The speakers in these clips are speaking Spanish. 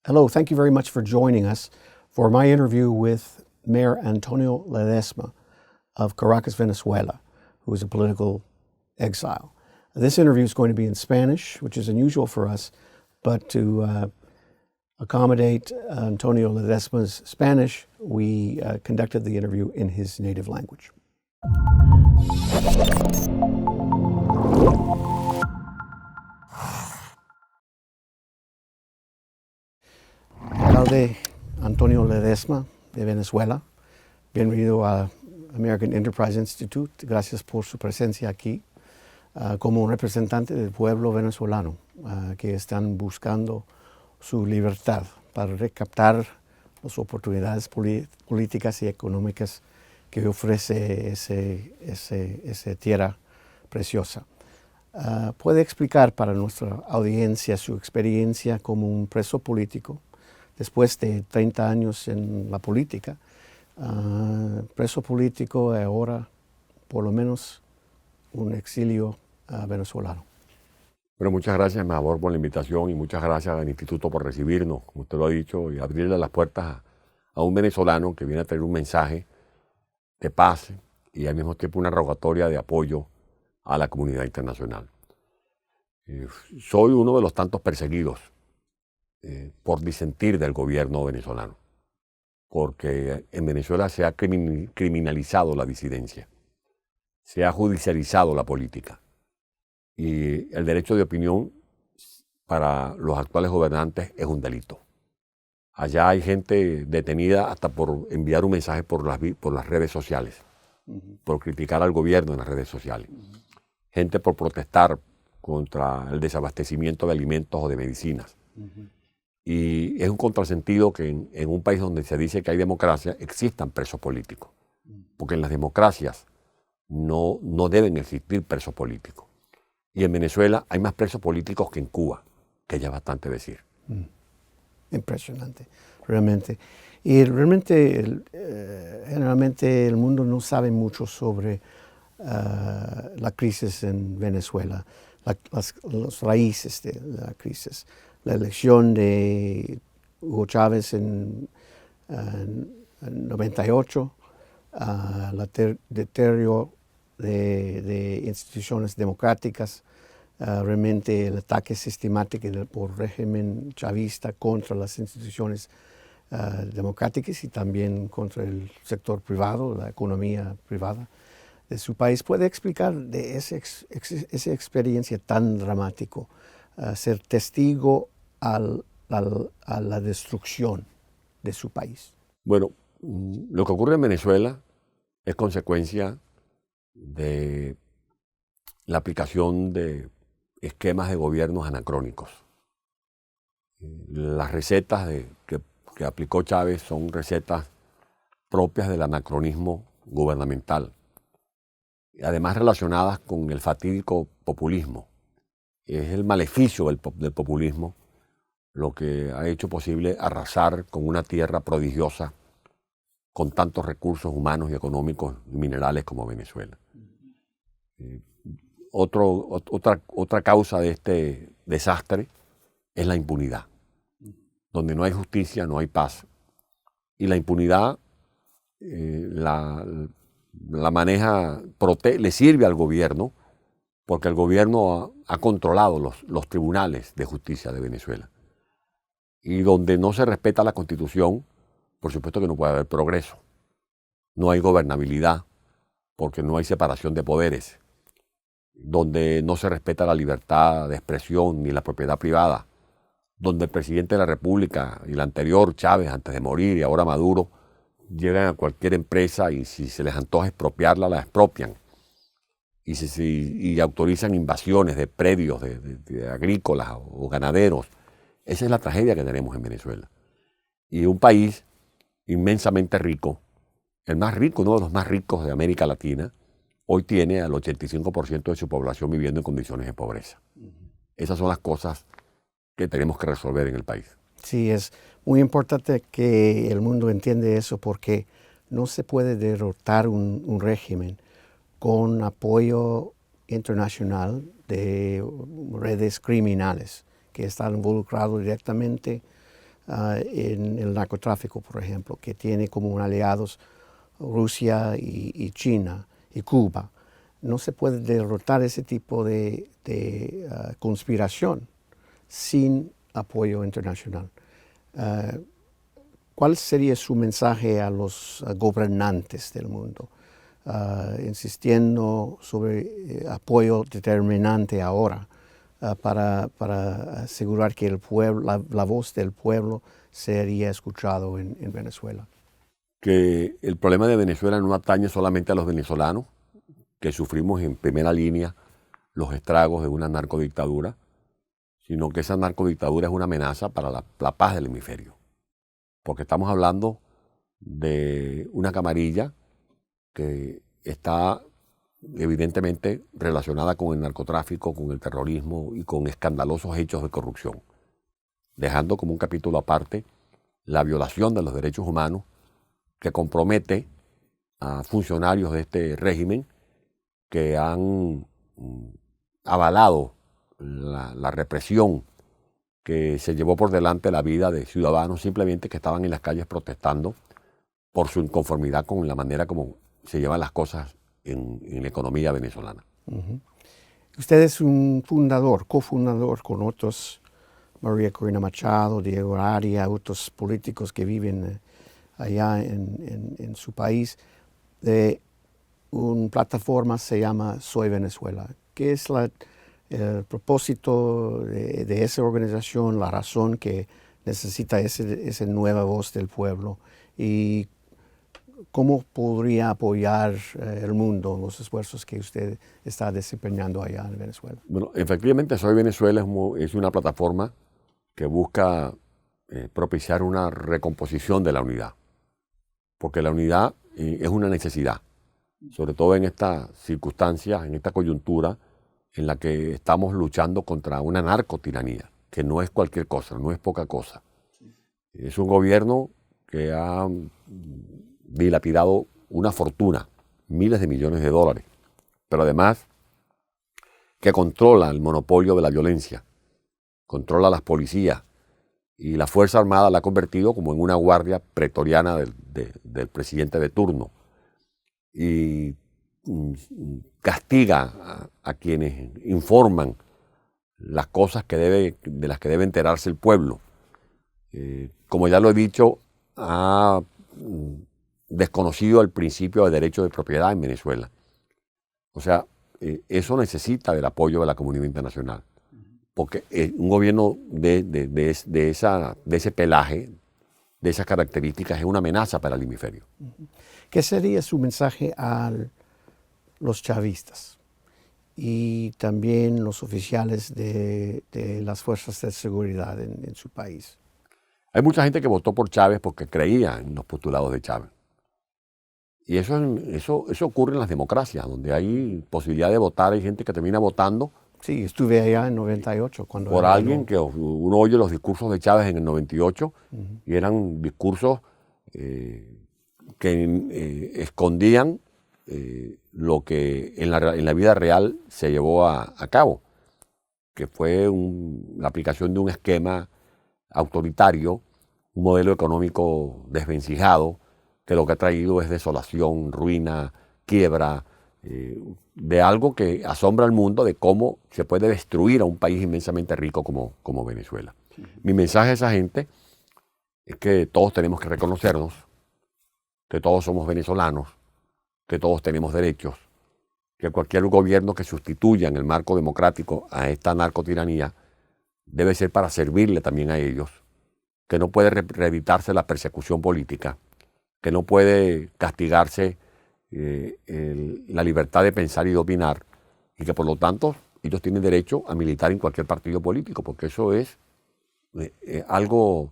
Hello, thank you very much for joining us for my interview with Mayor Antonio Ledesma of Caracas, Venezuela, who is a political exile. This interview is going to be in Spanish, which is unusual for us, but to accommodate Antonio Ledesma's Spanish, we conducted the interview in his native language. Alcalde Antonio Ledesma de Venezuela, bienvenido a American Enterprise Institute. Gracias por su presencia aquí como un representante del pueblo venezolano que están buscando su libertad para recaptar las oportunidades políticas y económicas que ofrece esa tierra preciosa. ¿Puede explicar para nuestra audiencia su experiencia como un preso político después de 30 años en la política? Preso político y ahora por lo menos un exilio venezolano. Bueno, muchas gracias, Majabor, por la invitación y muchas gracias al Instituto por recibirnos, como usted lo ha dicho, y abrirle las puertas a un venezolano que viene a traer un mensaje de paz y al mismo tiempo una rogatoria de apoyo a la comunidad internacional. Soy uno de los tantos perseguidos por disentir del gobierno venezolano, porque en Venezuela se ha criminalizado la disidencia, se ha judicializado la política y el derecho de opinión para los actuales gobernantes es un delito. Allá hay gente detenida hasta por enviar un mensaje por las redes sociales, por criticar al gobierno en las redes sociales, gente por protestar contra el desabastecimiento de alimentos o de medicinas. Y es un contrasentido que en un país donde se dice que hay democracia existan presos políticos, porque en las democracias no deben existir presos políticos. Y en Venezuela hay más presos políticos que en Cuba, que ya es bastante decir. Impresionante, realmente. Y realmente, generalmente el mundo no sabe mucho sobre la crisis en Venezuela, las raíces de la crisis. La elección de Hugo Chávez en 98, el deterioro de instituciones democráticas, realmente el ataque sistemático por régimen chavista contra las instituciones democráticas y también contra el sector privado, la economía privada de su país. ¿Puede explicar de esa experiencia tan dramática, ser testigo a la destrucción de su país? Bueno, lo que ocurre en Venezuela es consecuencia de la aplicación de esquemas de gobiernos anacrónicos. Las recetas que aplicó Chávez son recetas propias del anacronismo gubernamental, y además relacionadas con el fatídico populismo. Es el maleficio del populismo lo que ha hecho posible arrasar con una tierra prodigiosa, con tantos recursos humanos y económicos y minerales como Venezuela. Otra causa de este desastre es la impunidad. Donde no hay justicia, no hay paz. Y la impunidad la maneja, le sirve al gobierno, porque el gobierno ha controlado los tribunales de justicia de Venezuela. Y donde no se respeta la Constitución, por supuesto que no puede haber progreso. No hay gobernabilidad, porque no hay separación de poderes. Donde no se respeta la libertad de expresión ni la propiedad privada. Donde el presidente de la República y el anterior, Chávez, antes de morir, y ahora Maduro, llegan a cualquier empresa y si se les antoja expropiarla, la expropian. Y autorizan invasiones de predios de agrícolas o ganaderos. Esa es la tragedia que tenemos en Venezuela. Y un país inmensamente rico, el más rico, uno de los más ricos de América Latina, hoy tiene al 85% de su población viviendo en condiciones de pobreza. Esas son las cosas que tenemos que resolver en el país. Sí, es muy importante que el mundo entienda eso, porque no se puede derrotar un régimen con apoyo internacional de redes criminales que están involucrados directamente en el narcotráfico, por ejemplo, que tiene como aliados Rusia y China y Cuba. No se puede derrotar ese tipo de conspiración sin apoyo internacional. ¿Cuál sería su mensaje a los gobernantes del mundo, insistiendo sobre apoyo determinante ahora para asegurar que el pueblo, la voz del pueblo sería escuchado en Venezuela? Que el problema de Venezuela no atañe solamente a los venezolanos, que sufrimos en primera línea los estragos de una narcodictadura, sino que esa narcodictadura es una amenaza para la paz del hemisferio. Porque estamos hablando de una camarilla que está evidentemente relacionada con el narcotráfico, con el terrorismo y con escandalosos hechos de corrupción, dejando como un capítulo aparte la violación de los derechos humanos que compromete a funcionarios de este régimen que han avalado la represión que se llevó por delante la vida de ciudadanos simplemente que estaban en las calles protestando por su inconformidad con la manera como se llevan las cosas en la economía venezolana. Usted es un cofundador con otros, María Corina Machado, Diego Aria, otros políticos que viven allá en su país, de una plataforma se llama Soy Venezuela. ¿Qué es el propósito de esa organización, la razón que necesita esa nueva voz del pueblo? ¿Y cómo podría apoyar el mundo los esfuerzos que usted está desempeñando allá en Venezuela? Bueno, efectivamente Soy Venezuela es una plataforma que busca propiciar una recomposición de la unidad, porque la unidad es una necesidad, sobre todo en estas circunstancias, en esta coyuntura en la que estamos luchando contra una narcotiranía, que no es cualquier cosa, no es poca cosa. Es un gobierno que ha dilapidado una fortuna, miles de millones de dólares, pero además que controla el monopolio de la violencia, controla las policías, y la Fuerza Armada la ha convertido como en una guardia pretoriana del presidente de turno. Y castiga a quienes informan las cosas de las que debe enterarse el pueblo. Como ya lo he dicho, ha desconocido el principio de derecho de propiedad en Venezuela. O sea, eso necesita del apoyo de la comunidad internacional, porque un gobierno de ese pelaje, de esas características, es una amenaza para el hemisferio. ¿Qué sería su mensaje a los chavistas y también los oficiales de las fuerzas de seguridad en su país? Hay mucha gente que votó por Chávez porque creía en los postulados de Chávez. Y eso ocurre en las democracias, donde hay posibilidad de votar, hay gente que termina votando. Sí, estuve allá en 98. Por alguien que uno oye los discursos de Chávez en el 98 y eran discursos que escondían lo que en la vida real se llevó a cabo, que fue la aplicación de un esquema autoritario, un modelo económico desvencijado, que lo que ha traído es desolación, ruina, quiebra, de algo que asombra al mundo de cómo se puede destruir a un país inmensamente rico como Venezuela. Mi mensaje a esa gente es que todos tenemos que reconocernos, que todos somos venezolanos, que todos tenemos derechos, que cualquier gobierno que sustituya en el marco democrático a esta narcotiranía debe ser para servirle también a ellos, que no puede reeditarse la persecución política, que no puede castigarse la libertad de pensar y de opinar, y que por lo tanto ellos tienen derecho a militar en cualquier partido político, porque eso es algo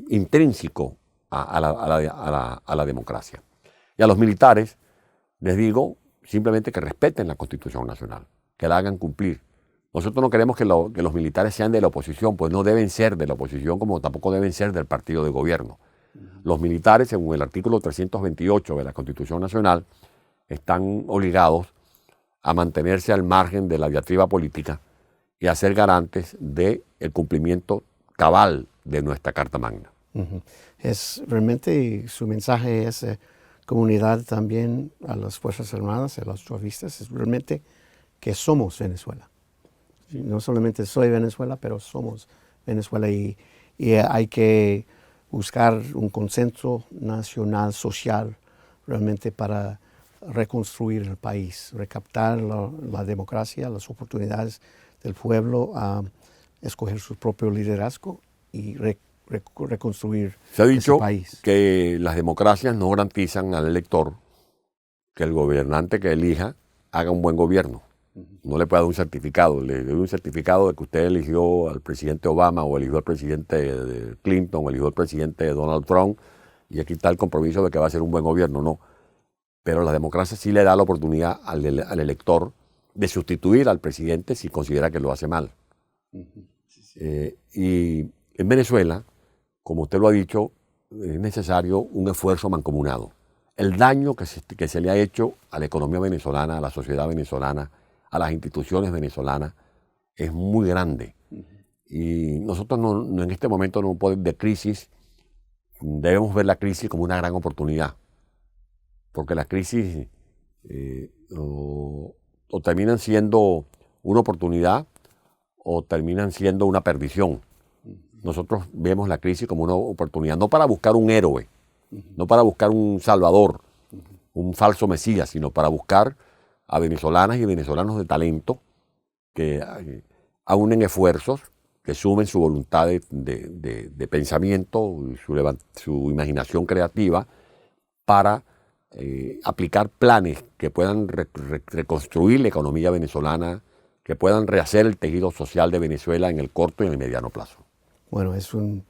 intrínseco a la democracia. Y a los militares les digo simplemente que respeten la Constitución Nacional, que la hagan cumplir. Nosotros no queremos que los militares sean de la oposición, pues no deben ser de la oposición, como tampoco deben ser del partido de gobierno. Los militares, según el artículo 328 de la Constitución Nacional, están obligados a mantenerse al margen de la diatriba política y a ser garantes del cumplimiento cabal de nuestra Carta Magna. Es realmente su mensaje es comunidad también a las Fuerzas Armadas, a los chavistas, es realmente que somos Venezuela. No solamente soy Venezuela, pero somos Venezuela y hay que buscar un consenso nacional, social, realmente para reconstruir el país, recaptar la democracia, las oportunidades del pueblo a escoger su propio liderazgo y reconstruir Se ha dicho ese país. que las democracias no garantizan al elector que el gobernante que elija haga un buen gobierno. No le puede dar un certificado. Le doy un certificado de que usted eligió al presidente Obama o eligió al presidente Clinton o eligió al presidente Donald Trump y aquí está el compromiso de que va a ser un buen gobierno. No. Pero la democracia sí le da la oportunidad al elector de sustituir al presidente si considera que lo hace mal. Y en Venezuela, como usted lo ha dicho, es necesario un esfuerzo mancomunado. El daño que se le ha hecho a la economía venezolana, a la sociedad venezolana, a las instituciones venezolanas, es muy grande. Y nosotros en este momento de crisis, debemos ver la crisis como una gran oportunidad. Porque las crisis o terminan siendo una oportunidad o terminan siendo una perdición. Nosotros vemos la crisis como una oportunidad, no para buscar un héroe, no para buscar un salvador, un falso mesías, sino para buscar a venezolanas y venezolanos de talento que aunen esfuerzos, que sumen su voluntad de pensamiento, su imaginación creativa para aplicar planes que puedan reconstruir la economía venezolana, que puedan rehacer el tejido social de Venezuela en el corto y en el mediano plazo. Bueno, es un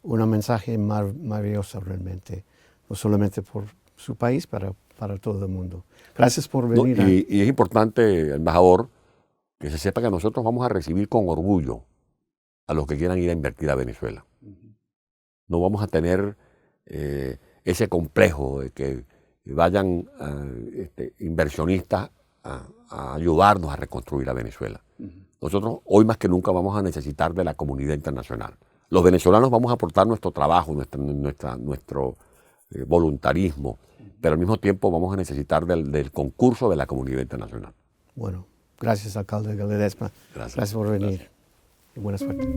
mensaje maravilloso realmente, no solamente por su país, pero para todo el mundo. Gracias por venir. Y es importante, embajador, que se sepa que nosotros vamos a recibir con orgullo a los que quieran ir a invertir a Venezuela. No vamos a tener ese complejo de que vayan inversionistas a ayudarnos a reconstruir a Venezuela. Nosotros hoy más que nunca vamos a necesitar de la comunidad internacional. Los venezolanos vamos a aportar nuestro trabajo, nuestro voluntarismo, pero al mismo tiempo vamos a necesitar del concurso de la comunidad internacional. Bueno, gracias, alcalde Ledesma. Gracias por venir. Gracias. Y buena suerte.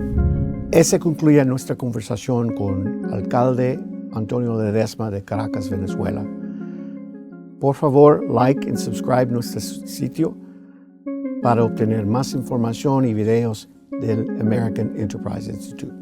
Esa concluye nuestra conversación con alcalde Antonio Ledesma de Caracas, Venezuela. Por favor, like y subscribe nuestro sitio para obtener más información y videos del American Enterprise Institute.